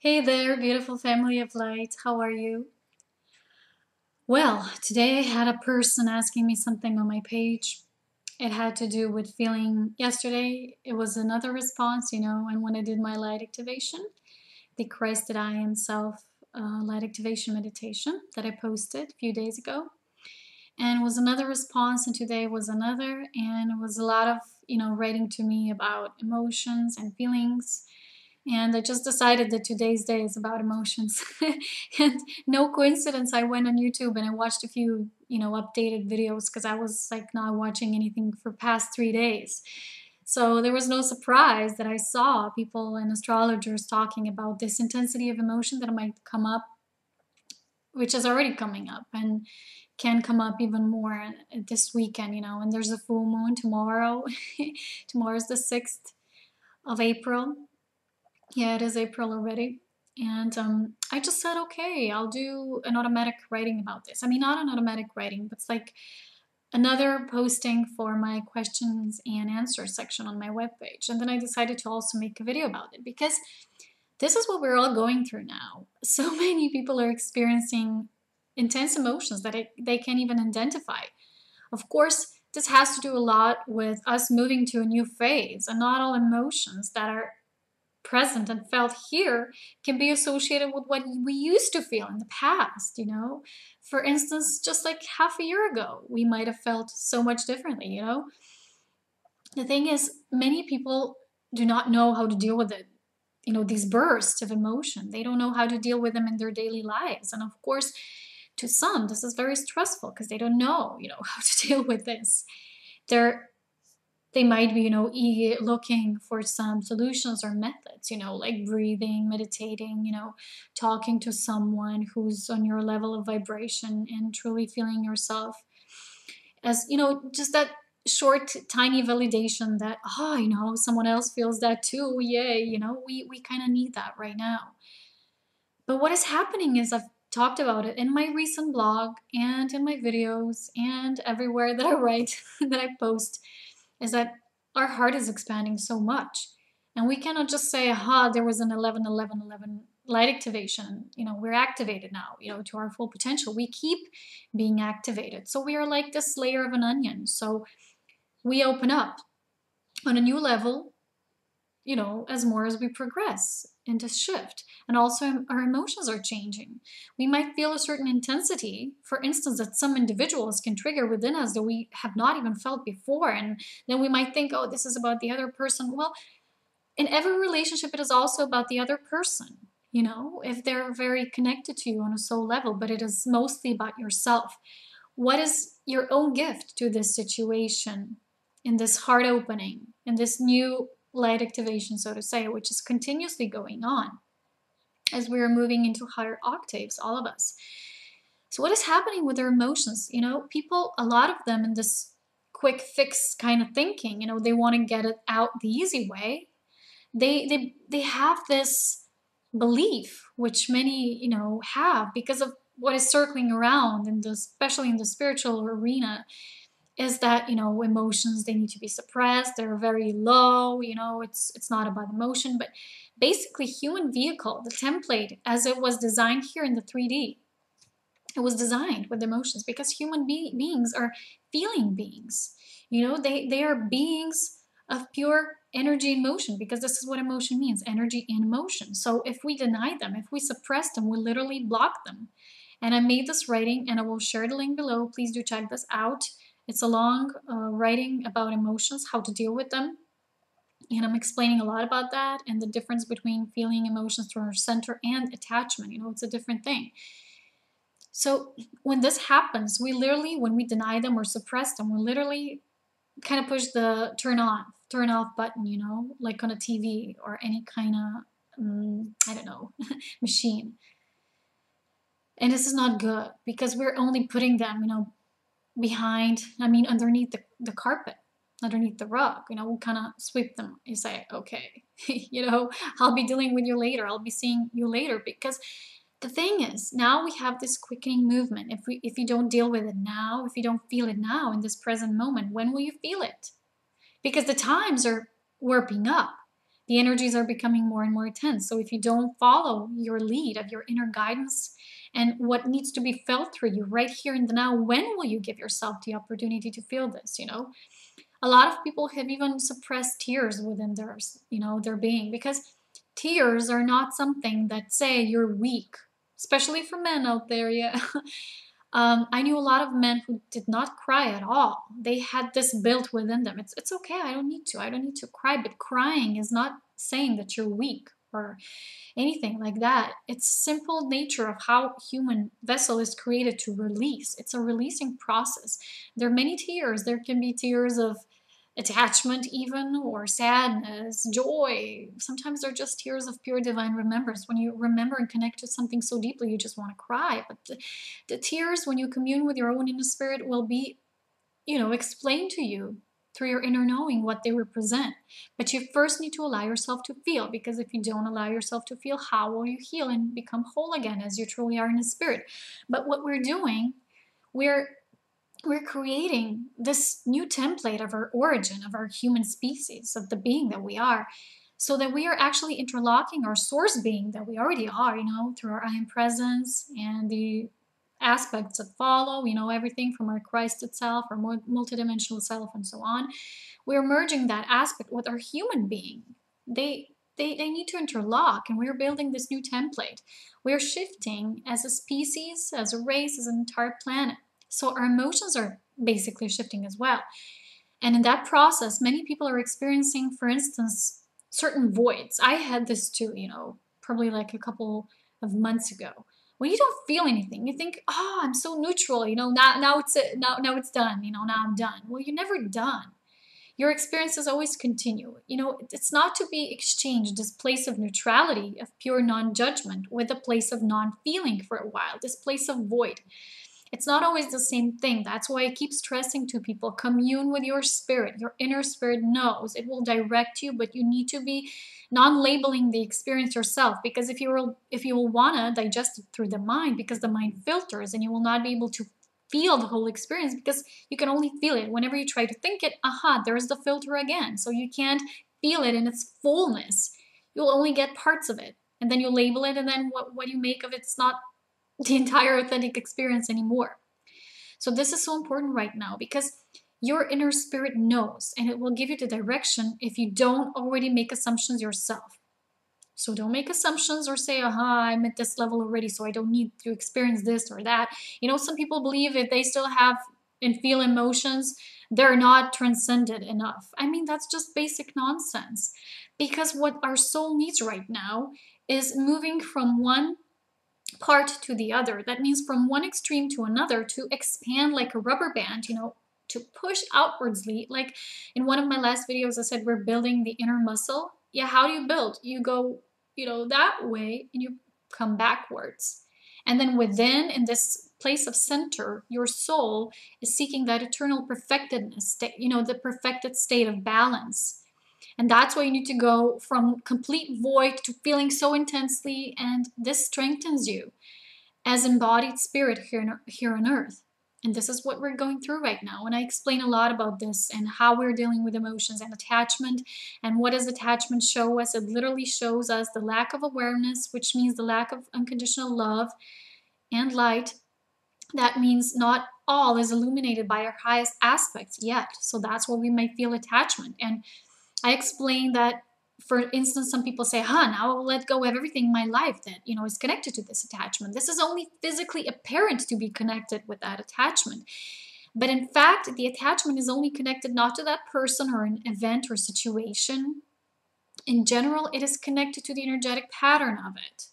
Hey there, beautiful family of light. How are you? Well, today I had a person asking me something on my page. It had to do with feeling yesterday. It was another response, and when I did my light activation, the Christ that I am self light activation meditation that I posted a few days ago. And it was another response, and today was another. And it was a lot of, writing to me about emotions and feelings. And I just decided that today's day is about emotions. And no coincidence, I went on YouTube and I watched a few, updated videos because I was like not watching anything for past 3 days. So there was no surprise that I saw people and astrologers talking about this intensity of emotion that might come up, which is already coming up and can come up even more this weekend, and there's a full moon tomorrow. Tomorrow's the 6th of April. Yeah, it is April already. And I just said, okay, I'll do an automatic writing about this. I mean, not an automatic writing, but it's like another posting for my questions and answers section on my webpage. And then I decided to also make a video about it because this is what we're all going through now. So many people are experiencing intense emotions that they can't even identify. Of course, this has to do a lot with us moving to a new phase, and not all emotions that are present and felt here can be associated with what we used to feel in the past. For instance, just like half a year ago, we might have felt so much differently. The thing is, many people do not know how to deal with it. These bursts of emotion, they don't know how to deal with them in their daily lives. And of course, to some, this is very stressful because they don't know, how to deal with this. They're they might be, looking for some solutions or methods, like breathing, meditating, talking to someone who's on your level of vibration and truly feeling yourself as, just that short, tiny validation that, someone else feels that too. Yay, we kind of need that right now. But what is happening is I've talked about it in my recent blog and in my videos and everywhere that I write, that I post, is that our heart is expanding so much. And we cannot just say, aha, there was an 11, 11, 11 light activation. We're activated now, to our full potential. We keep being activated. So we are like this layer of an onion. So we open up on a new level, as more as we progress in this shift. And also our emotions are changing. We might feel a certain intensity, for instance, that some individuals can trigger within us that we have not even felt before. And then we might think, oh, this is about the other person. Well, in every relationship, it is also about the other person, if they're very connected to you on a soul level, but it is mostly about yourself. What is your own gift to this situation, in this heart opening, in this new light activation, so to say, which is continuously going on as we are moving into higher octaves, all of us. So what is happening with their emotions? People, a lot of them in this quick fix kind of thinking, they want to get it out the easy way. They have this belief, which many, have because of what is circling around, especially in the spiritual arena, is that emotions, they need to be suppressed, they're very low, it's not about emotion. But basically, human vehicle, the template as it was designed here in the 3D, it was designed with emotions because human beings are feeling beings. They are beings of pure energy and motion, because this is what emotion means, energy and motion. So if we deny them, if we suppress them, we literally block them. And I made this writing, and I will share the link below. Please do check this out. It's a long writing about emotions, how to deal with them. And I'm explaining a lot about that and the difference between feeling emotions through our center and attachment. It's a different thing. So when this happens, we literally, when we deny them or suppress them, we literally kind of push the turn off button, like on a TV or any kind of, I don't know, machine. And this is not good because we're only putting them, underneath the carpet, underneath the rug. We kind of sweep them. You say, okay, I'll be dealing with you later. I'll be seeing you later. Because the thing is, now we have this quickening movement. If you don't deal with it now, if you don't feel it now in this present moment, when will you feel it? Because the times are warping up. The energies are becoming more and more intense. So if you don't follow your lead of your inner guidance and what needs to be felt through you right here and now, when will you give yourself the opportunity to feel this? A lot of people have even suppressed tears within their being, because tears are not something that say you're weak, especially for men out there. Yeah. I knew a lot of men who did not cry at all. They had this built within them. It's okay. I don't need to. I don't need to cry. But crying is not saying that you're weak or anything like that. It's simple nature of how human vessel is created to release. It's a releasing process. There are many tears. There can be tears of attachment even, or sadness, joy. Sometimes they're just tears of pure divine remembrance. When you remember and connect to something so deeply, you just want to cry. But the tears, when you commune with your own inner spirit, will be, explained to you through your inner knowing what they represent. But you first need to allow yourself to feel, because if you don't allow yourself to feel, how will you heal and become whole again as you truly are in the spirit? But what we're doing, we're creating this new template of our origin, of our human species, of the being that we are, so that we are actually interlocking our source being that we already are, through our I am presence and the aspects that follow, everything from our Christ itself, our multidimensional self, and so on. We're merging that aspect with our human being. They need to interlock, and we're building this new template. We're shifting as a species, as a race, as an entire planet. So our emotions are basically shifting as well. And in that process, many people are experiencing, for instance, certain voids. I had this too, probably like a couple of months ago. When you don't feel anything, you think, oh, I'm so neutral, now it's done, now I'm done. Well, you're never done. Your experiences always continue. It's not to be exchanged, this place of neutrality, of pure non-judgment, with a place of non-feeling for a while, this place of void. It's not always the same thing. That's why I keep stressing to people, commune with your spirit. Your inner spirit knows. It will direct you, but you need to be non-labeling the experience yourself, because if you will want to digest it through the mind, because the mind filters, and you will not be able to feel the whole experience, because you can only feel it. Whenever you try to think it, there's the filter again. So you can't feel it in its fullness. You'll only get parts of it. And then you label it, and then what you make of it's not the entire authentic experience anymore. So this is so important right now, because your inner spirit knows, and it will give you the direction if you don't already make assumptions yourself. So don't make assumptions or say, I'm at this level already, so I don't need to experience this or that. Some people believe if they still have and feel emotions, they're not transcended enough. That's just basic nonsense, because what our soul needs right now is moving from one part to the other. That means from one extreme to another, to expand like a rubber band, to push outwardsly. Like in one of my last videos, I said we're building the inner muscle. Yeah, how do you build? You go, that way, and you come backwards. And then within, in this place of center, your soul is seeking that eternal perfectedness, the perfected state of balance. And that's why you need to go from complete void to feeling so intensely, and this strengthens you as embodied spirit here on earth. And this is what we're going through right now. And I explain a lot about this and how we're dealing with emotions and attachment. And what does attachment show us? It literally shows us the lack of awareness, which means the lack of unconditional love and light. That means not all is illuminated by our highest aspects yet. So that's why we might feel attachment. And I explained that, for instance, some people say, now I will let go of everything in my life that, is connected to this attachment. This is only physically apparent to be connected with that attachment. But in fact, the attachment is only connected not to that person or an event or situation. In general, it is connected to the energetic pattern of it.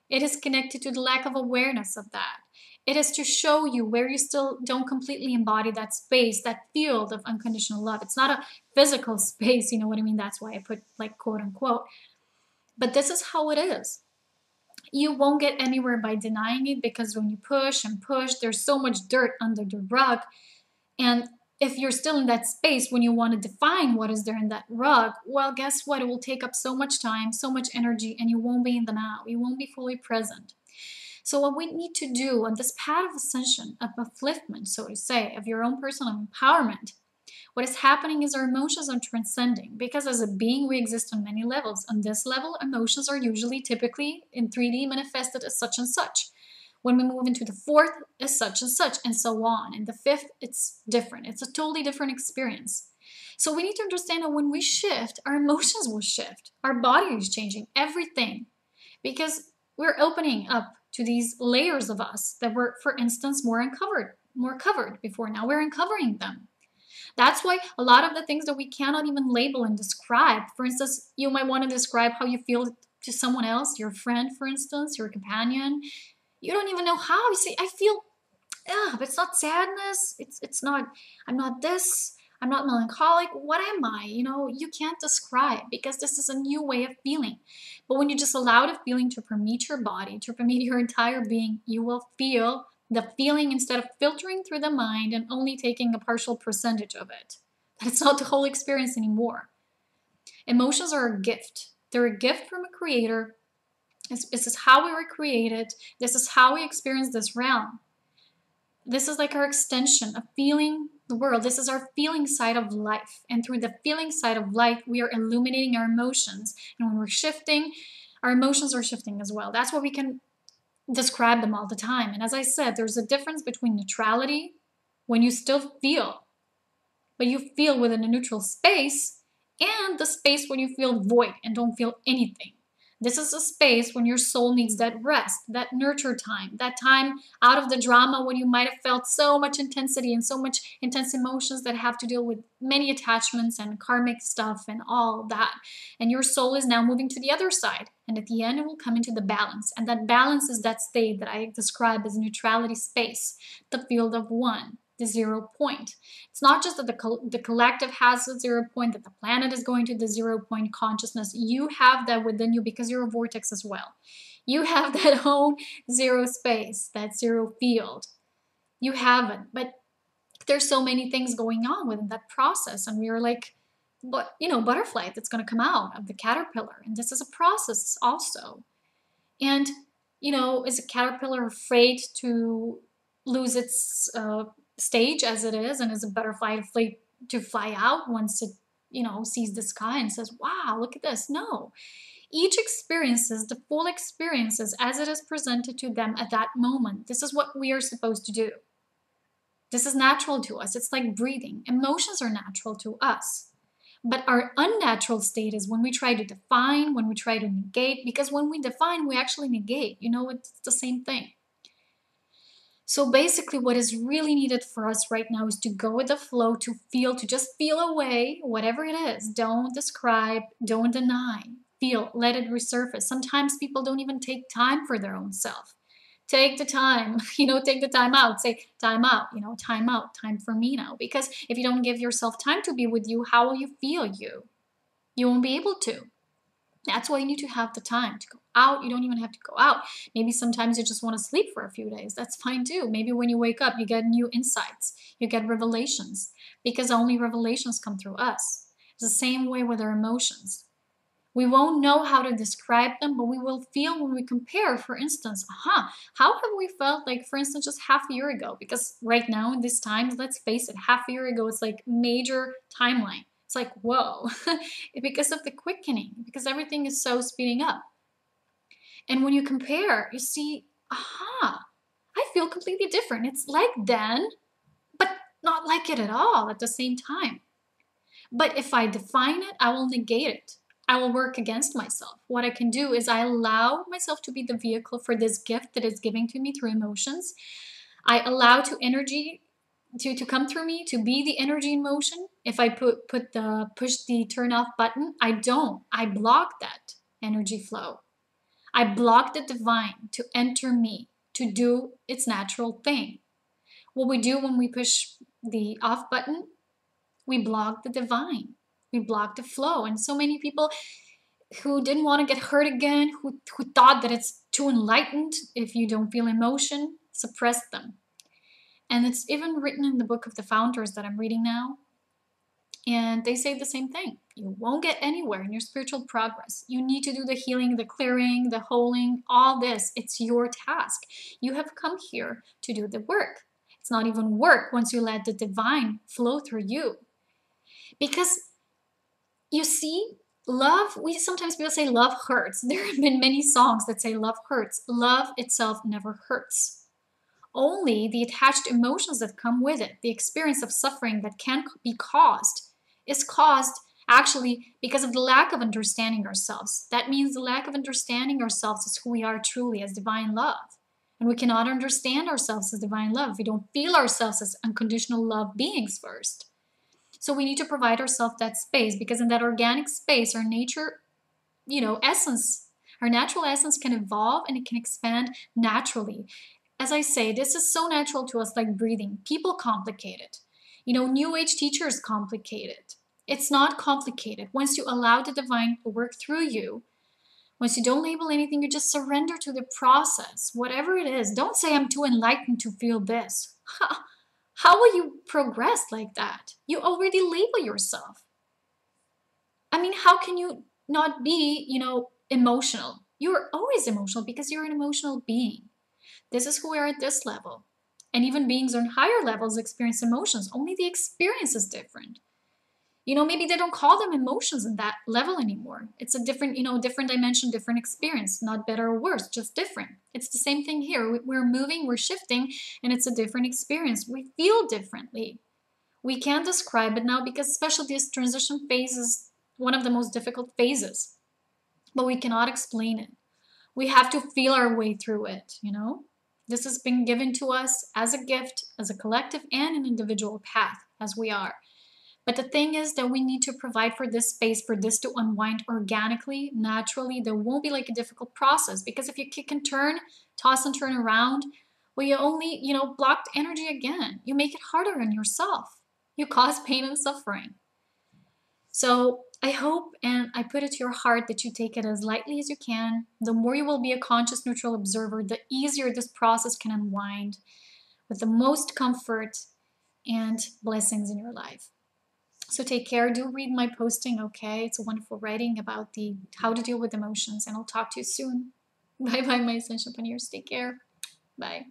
It is connected to the lack of awareness of that. It is to show you where you still don't completely embody that space, that field of unconditional love. It's not a physical space, you know what I mean? That's why I put like quote unquote. But this is how it is. You won't get anywhere by denying it, because when you push and push, there's so much dirt under the rug. And if you're still in that space when you want to define what is there in that rug, well, guess what? It will take up so much time, so much energy, and you won't be in the now. You won't be fully present. So what we need to do on this path of ascension, of upliftment, so to say, of your own personal empowerment, What is happening is our emotions are transcending, because as a being we exist on many levels. On this level, emotions are usually typically in 3D manifested as such and such. When we move into the fourth, as such and so on. And the fifth, it's different. It's a totally different experience. So we need to understand that when we shift, our emotions will shift. Our body is changing, everything. Because we're opening up to these layers of us that were, for instance, more covered before. Now we're uncovering them. That's why a lot of the things that we cannot even label and describe, for instance, you might want to describe how you feel to someone else, your friend, for instance, your companion. You don't even know how. You say, I feel, but it's not sadness. It's not, I'm not this. I'm not melancholic. What am I? You know, you can't describe, because this is a new way of feeling. But when you just allow the feeling to permeate your body, to permeate your entire being, you will feel the feeling instead of filtering through the mind and only taking a partial percentage of it. That it's not the whole experience anymore. Emotions are a gift. They're a gift from a creator. This is how we were created. This is how we experience this realm. This is like our extension of feeling the world. This is our feeling side of life. And through the feeling side of life, we are illuminating our emotions. And when we're shifting, our emotions are shifting as well. That's why we can describe them all the time. And as I said, there's a difference between neutrality, when you still feel, but you feel within a neutral space, and the space when you feel void and don't feel anything. This is a space when your soul needs that rest, that nurture time, that time out of the drama when you might have felt so much intensity and so much intense emotions that have to deal with many attachments and karmic stuff and all that. And your soul is now moving to the other side. And at the end, it will come into the balance. And that balance is that state that I describe as neutrality space, the field of one. The 0 point. It's not just that the collective has a 0 point, that the planet is going to the 0 point consciousness. You have that within you because you're a vortex as well. You have that own 0 space, that 0 field. You have it, but there's so many things going on within that process, and we are like, but butterfly that's going to come out of the caterpillar, and this is a process also. And is a caterpillar afraid to lose its stage as it is, and is a butterfly to fly out once it sees the sky and says, wow, look at this? No, each experiences the full experiences as it is presented to them at that moment. This is what we are supposed to do. This is natural to us. It's like breathing. Emotions are natural to us, but our unnatural state is when we try to define, when we try to negate, because when we define we actually negate. It's the same thing. So basically what is really needed for us right now is to go with the flow, to just feel away, whatever it is. Don't describe, don't deny. Feel, let it resurface. Sometimes people don't even take time for their own self. Take the time, take the time out. Say, time out, time out, time for me now. Because if you don't give yourself time to be with you, how will you feel you? You won't be able to. That's why you need to have the time to go out. You don't even have to go out. Maybe sometimes you just want to sleep for a few days. That's fine too. Maybe when you wake up, you get new insights. You get revelations, because only revelations come through us. It's the same way with our emotions. We won't know how to describe them, but we will feel when we compare. For instance, how have we felt like, for instance, just half a year ago? Because right now in this time, let's face it, half a year ago, it's like major timeline. It's like, whoa, because of the quickening, because everything is so speeding up. And when you compare, you see, I feel completely different. It's like then, but not like it at all at the same time. But if I define it, I will negate it. I will work against myself. What I can do is I allow myself to be the vehicle for this gift that is giving to me through emotions. I allow energy to come through me, to be the energy in motion. If I push the turn off button, I don't. I block that energy flow. I block the divine to enter me, to do its natural thing. What we do when we push the off button, we block the divine. We block the flow. And so many people who didn't want to get hurt again, who thought that it's too enlightened if you don't feel emotion, suppress them. And it's even written in the book of the founders that I'm reading now. And they say the same thing. You won't get anywhere in your spiritual progress. You need to do the healing, the clearing, the holding, all this. It's your task. You have come here to do the work. It's not even work once you let the divine flow through you. Because you see, love, sometimes people say love hurts. There have been many songs that say love hurts. Love itself never hurts. Only the attached emotions that come with it, the experience of suffering that can be caused, is caused actually because of the lack of understanding ourselves. That means the lack of understanding ourselves as who we are truly as divine love. And we cannot understand ourselves as divine love if we don't feel ourselves as unconditional love beings first. So we need to provide ourselves that space, because in that organic space, our nature, essence, our natural essence can evolve and it can expand naturally. As I say, this is so natural to us, like breathing. People complicate it. New Age teachers complicate it. It's not complicated. Once you allow the divine to work through you, once you don't label anything, you just surrender to the process, whatever it is. Don't say, I'm too enlightened to feel this. How will you progress like that? You already label yourself. I mean, how can you not be, emotional? You're always emotional because you're an emotional being. This is who we are at this level. And even beings on higher levels experience emotions. Only the experience is different. Maybe they don't call them emotions in that level anymore. It's a different, different dimension, different experience. Not better or worse, just different. It's the same thing here. We're moving, we're shifting, and it's a different experience. We feel differently. We can't describe it now because especially this transition phase is one of the most difficult phases. But we cannot explain it. We have to feel our way through it, This has been given to us as a gift, as a collective and an individual path, as we are. But the thing is that we need to provide for this space, for this to unwind organically, naturally. There won't be like a difficult process, because if you kick and turn, toss and turn around, well, you only, blocked energy again. You make it harder on yourself. You cause pain and suffering. So I hope and I put it to your heart that you take it as lightly as you can. The more you will be a conscious neutral observer, the easier this process can unwind with the most comfort and blessings in your life. So take care. Do read my posting, okay? It's a wonderful writing about how to deal with emotions, and I'll talk to you soon. Bye-bye, my Ascension pioneers. Take care. Bye.